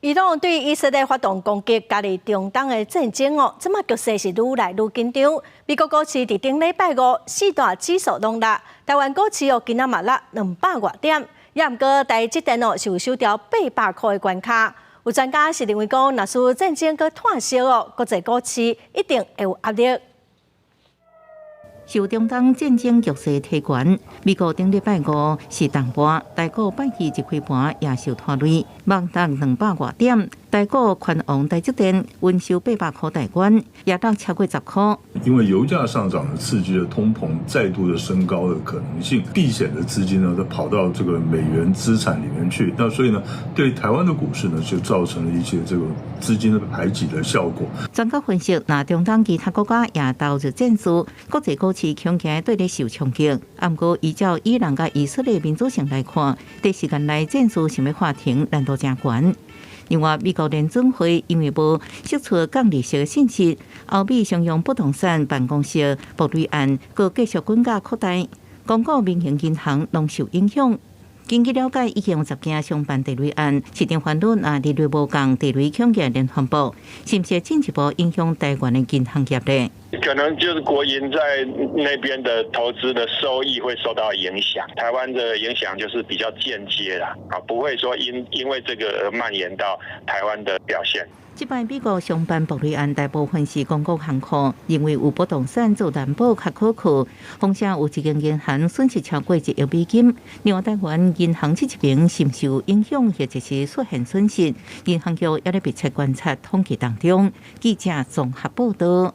伊朗对以色列发动攻击，家己中东的战争即马局势是愈来愈紧张。美国股市伫顶礼拜五四大指数拢落，台湾股市今仔嘛落200多点，也毋过台积电是有收掉800块的关卡。有专家是认为讲，若是战争佮炭烧国际股市一定会有压力。受中东战争局势提悬，美国顶礼拜五是重盘，台股拜二一开盘也受拖累，望达200多点。台股宽王台积电稳收800块大关，也当超过10块。因为油价上涨，刺激了通膨再度的升高的可能性，避险的资金呢，都跑到这个美元资产里面去。那所以呢，对台湾的股市呢，就造成了一些这个资金的排挤的效果。专家分析，那中东其他国家也投入战事，国际股市恐惊对咧受冲击。不过，依照伊朗甲以色列民主性来看，短时间内战事想要法庭难度真悬。另外，美国联准会因为无释出降利息的信息，欧美商用不动产办公室暴雷案佮继续滚价扩大，公告民营银行拢受影响。根据了解，已经有10件商办地雷案，市场烦恼利率无降，地雷恐惊连环爆，是不是进一步影响台湾的银行业呢？可能就是国营在那边的投资的收益会受到影响，台湾的影响就是比较间接啦，不会说因为这个而蔓延到台湾的表现。这摆美国商办暴雷案大部分是公共行库，因为有不动产做担保较可靠，况且有一间银行损失超过1亿美金。另外，台湾银行这一边甚受影响，或者是出现损失，银行局也在密切观察统计当中。记者综合报道。